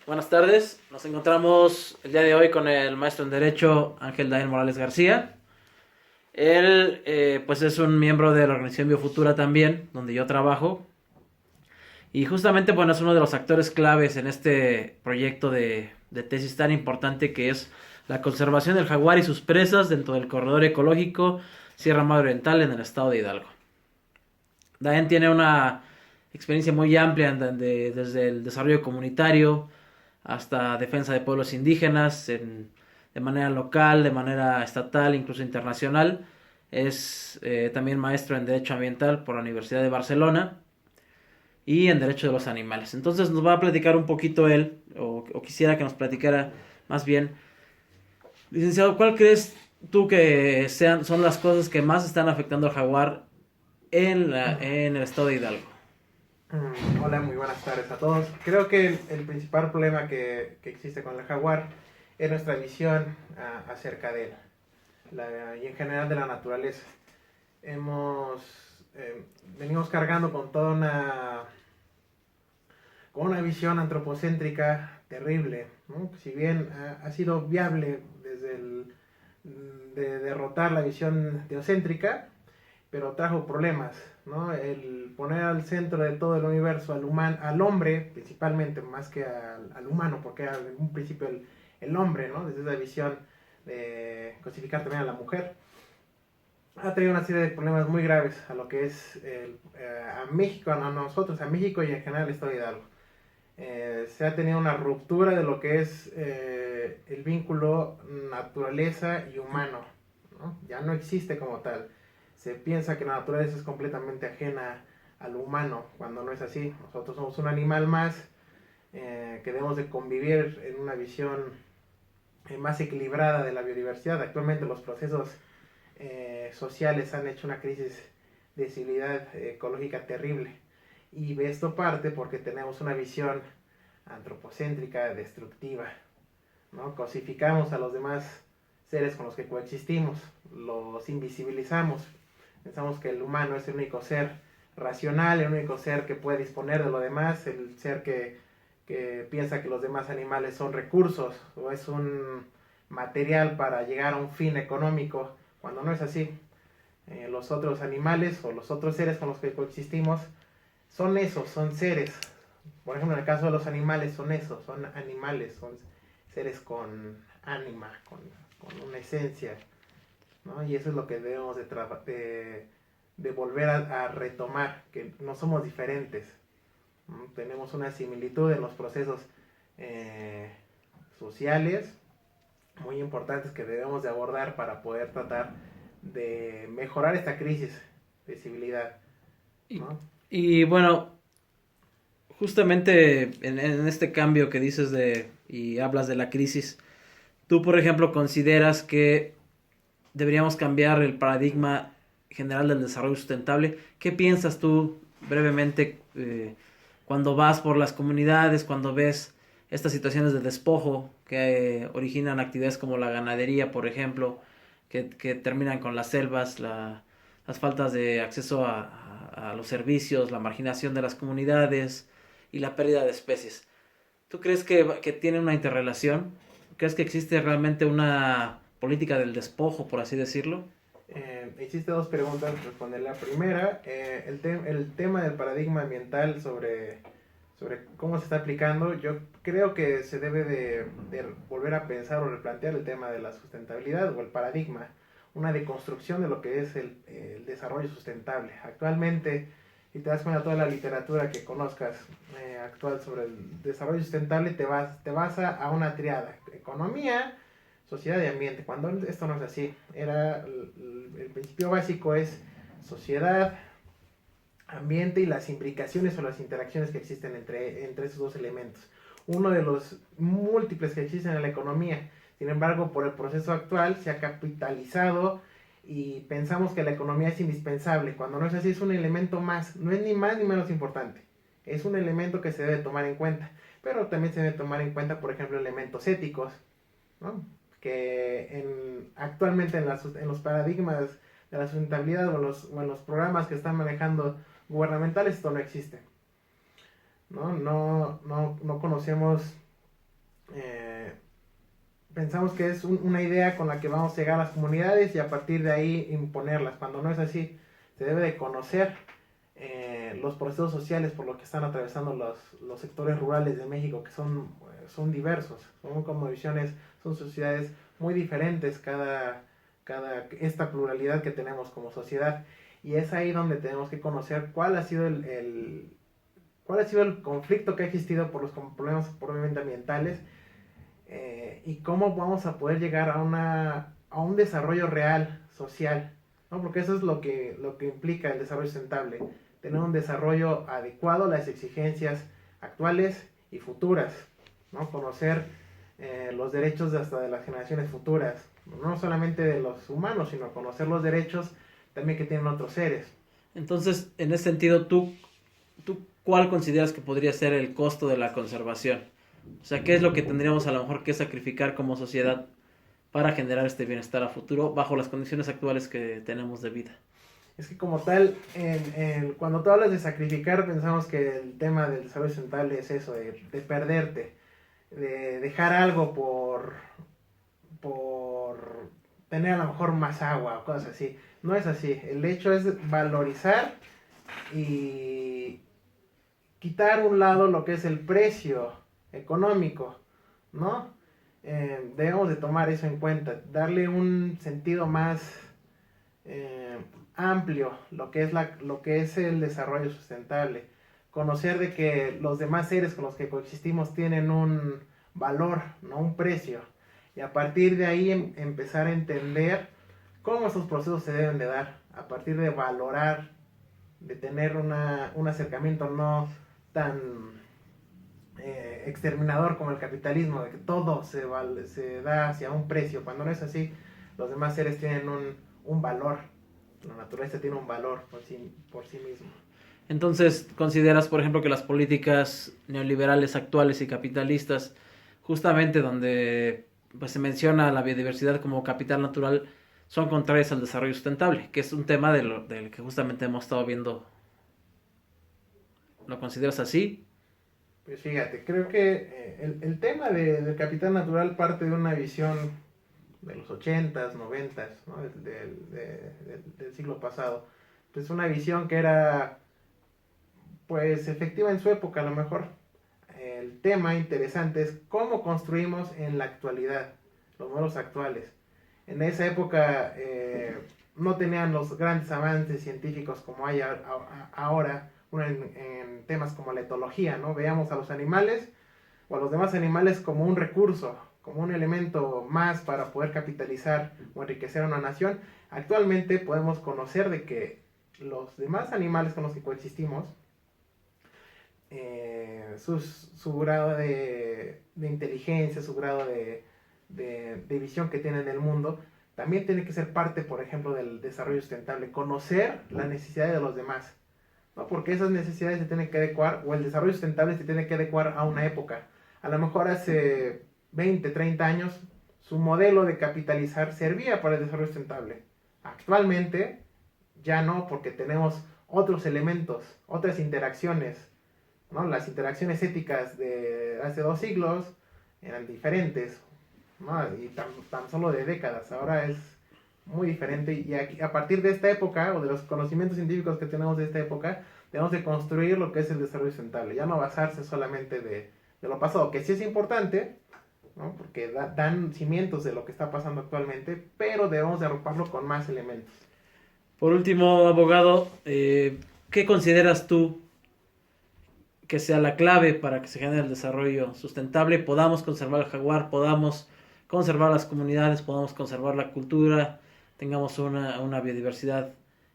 Buenas tardes, nos encontramos el día de hoy con el maestro en Derecho Ángel Dael Morales García. Él pues es un miembro de la organización Biofutura también, donde yo trabajo. Y justamente bueno, es uno de los actores claves en este proyecto de tesis tan importante que es la conservación del jaguar y sus presas dentro del corredor ecológico Sierra Madre Oriental en el estado de Hidalgo. Daen tiene una experiencia muy amplia desde el desarrollo comunitario hasta defensa de pueblos indígenas de manera local, de manera estatal, incluso internacional. Es también maestro en Derecho Ambiental por la Universidad de Barcelona y en Derecho de los Animales. Entonces nos va a platicar un poquito él, o quisiera que nos platicara más bien. Licenciado, ¿cuál crees tú que son las cosas que más están afectando al jaguar en el estado de Hidalgo? Hola, muy buenas tardes a todos. Creo que el principal problema que existe con el jaguar es nuestra visión acerca de él y en general de la naturaleza. Venimos cargando con una visión antropocéntrica terrible, ¿no? Si bien ha sido viable de derrotar la visión teocéntrica, pero trajo problemas, ¿no? El poner al centro de todo el universo al hombre, principalmente, más que al humano, porque era en un principio el hombre, ¿no? Desde esa visión de cosificar también a la mujer, ha traído una serie de problemas muy graves a lo que es a México, a nosotros, a México y en general el Estado de Hidalgo. Se ha tenido una ruptura de lo que es el vínculo naturaleza y humano, ¿no? Ya no existe como tal. Se piensa que la naturaleza es completamente ajena al humano, cuando no es así. Nosotros somos un animal más que debemos de convivir en una visión más equilibrada de la biodiversidad. Actualmente los procesos sociales han hecho una crisis de civilidad ecológica terrible. Y esto parte porque tenemos una visión antropocéntrica, destructiva, ¿no? Cosificamos a los demás seres con los que coexistimos, los invisibilizamos, pensamos que el humano es el único ser racional, el único ser que puede disponer de lo demás, el ser que piensa que los demás animales son recursos o es un material para llegar a un fin económico, cuando no es así. Los otros animales o los otros seres con los que coexistimos son esos, son seres. Por ejemplo, en el caso de los animales son esos, son animales, son seres con ánima, con una esencia, ¿no? Y eso es lo que debemos de volver a retomar, que no somos diferentes, ¿no? Tenemos una similitud en los procesos eh, sociales muy importantes que debemos de abordar para poder tratar de mejorar esta crisis de civilidad, Y, ¿no? y bueno, justamente en este cambio que dices y hablas de la crisis, tú por ejemplo consideras que deberíamos cambiar el paradigma general del desarrollo sustentable. ¿Qué piensas tú brevemente cuando vas por las comunidades, cuando ves estas situaciones de despojo que originan actividades como la ganadería, por ejemplo, que terminan con las selvas, las faltas de acceso a los servicios, la marginación de las comunidades y la pérdida de especies? ¿Tú crees que tiene una interrelación? ¿Crees que existe realmente una política del despojo, por así decirlo? Hiciste dos preguntas, responder la primera, el tema del paradigma ambiental sobre cómo se está aplicando, yo creo que se debe de volver a pensar o replantear el tema de la sustentabilidad o el paradigma, una deconstrucción de lo que es el desarrollo sustentable. Actualmente, si te das cuenta de toda la literatura que conozcas actual sobre el desarrollo sustentable, te vas a una triada, economía, sociedad y ambiente, cuando esto no es así. El principio básico es sociedad, ambiente y las implicaciones o las interacciones que existen entre esos dos elementos. Uno de los múltiples que existen en la economía. Sin embargo, por el proceso actual se ha capitalizado y pensamos que la economía es indispensable. Cuando no es así, es un elemento más, no es ni más ni menos importante. Es un elemento que se debe tomar en cuenta. Pero también se debe tomar en cuenta, por ejemplo, elementos éticos, ¿no? Que actualmente en los paradigmas de la sustentabilidad o en los programas que están manejando gubernamentales esto no existe, ¿no? No conocemos eh, pensamos que es una idea con la que vamos a llegar a las comunidades y a partir de ahí imponerlas, cuando no es así. Se debe de conocer los procesos sociales por los que están atravesando los sectores rurales de México, que son diversos, son como visiones, son sociedades muy diferentes, esta pluralidad que tenemos como sociedad. Y es ahí donde tenemos que conocer cuál ha sido cuál ha sido el conflicto que ha existido por los problemas probablemente ambientales, y cómo vamos a poder llegar a un desarrollo real, social, ¿no? Porque eso es lo que implica el desarrollo sustentable, tener un desarrollo adecuado a las exigencias actuales y futuras, ¿no? Conocer los derechos hasta de las generaciones futuras, no solamente de los humanos, sino conocer los derechos también que tienen otros seres. Entonces, en ese sentido, ¿tú cuál consideras que podría ser el costo de la conservación? O sea, ¿qué es lo que tendríamos a lo mejor que sacrificar como sociedad para generar este bienestar a futuro bajo las condiciones actuales que tenemos de vida? Es que como tal, cuando tú hablas de sacrificar, pensamos que el tema del desarrollo sustentable es eso, de perderte, de dejar algo por tener a lo mejor más agua o cosas así. No es así. El hecho es valorizar y quitar un lado lo que es el precio económico, ¿no? Debemos de tomar eso en cuenta, darle un sentido más eh, amplio lo que es el desarrollo sustentable, conocer de que los demás seres con los que coexistimos tienen un valor, no un precio, y a partir de ahí empezar a entender cómo esos procesos se deben de dar, a partir de valorar, de tener un acercamiento no tan exterminador como el capitalismo, de que todo se da hacia un precio, cuando no es así, los demás seres tienen un valor, la naturaleza tiene un valor por sí mismo. Entonces, ¿consideras, por ejemplo, que las políticas neoliberales actuales y capitalistas, justamente donde pues, se menciona la biodiversidad como capital natural, son contrarias al desarrollo sustentable, que es un tema del que justamente hemos estado viendo? ¿Lo consideras así? Pues fíjate, creo que el tema del capital natural parte de una visión de los 80s, 90s, ¿no? Del siglo pasado. Pues una visión que era pues efectiva en su época a lo mejor. El tema interesante es cómo construimos en la actualidad, los modelos actuales. En esa época no tenían los grandes avances científicos como hay ahora en temas como la etología, ¿no? Veíamos a los animales o a los demás animales como un recurso, como un elemento más para poder capitalizar o enriquecer a una nación. Actualmente podemos conocer de que los demás animales con los que coexistimos, su grado de inteligencia, su grado de visión que tienen del mundo, también tiene que ser parte, por ejemplo, del desarrollo sustentable, conocer las necesidades de los demás, ¿no? Porque esas necesidades se tienen que adecuar, o el desarrollo sustentable se tiene que adecuar a una época. A lo mejor hace 20, 30 años, su modelo de capitalizar servía para el desarrollo sustentable. Actualmente ya no, porque tenemos otros elementos, otras interacciones, ¿no? Las interacciones éticas de hace 2 siglos eran diferentes, ¿no? Y tan solo de décadas. Ahora es muy diferente y a partir de esta época o de los conocimientos científicos que tenemos de esta época, tenemos que construir lo que es el desarrollo sustentable, ya no basarse solamente de lo pasado, que sí es importante, ¿no? Porque dan cimientos de lo que está pasando actualmente, pero debemos de arroparlo con más elementos. Por último, abogado, ¿qué consideras tú que sea la clave para que se genere el desarrollo sustentable? Podamos conservar el jaguar, podamos conservar las comunidades, podamos conservar la cultura, tengamos una biodiversidad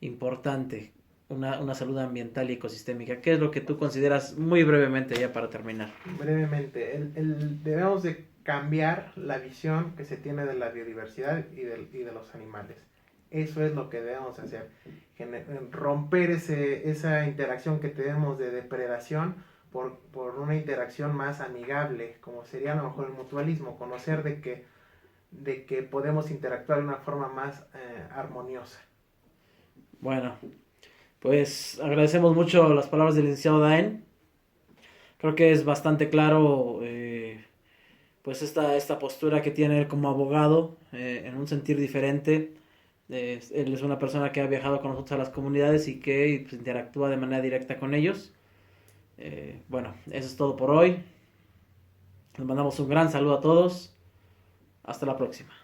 importante, una salud ambiental y ecosistémica. ¿Qué es lo que tú consideras muy brevemente ya para terminar? Brevemente, debemos de cambiar la visión que se tiene de la biodiversidad y de los animales. Eso es lo que debemos hacer, romper esa interacción que tenemos de depredación por una interacción más amigable, como sería a lo mejor el mutualismo, conocer de que podemos interactuar de una forma más armoniosa. Bueno, pues agradecemos mucho las palabras del licenciado Daen. Creo que es bastante claro pues esta postura que tiene él como abogado, en un sentir diferente. Él es una persona que ha viajado con nosotros a las comunidades y que pues, interactúa de manera directa con ellos. Bueno, eso es todo por hoy. Les mandamos un gran saludo a todos. Hasta la próxima.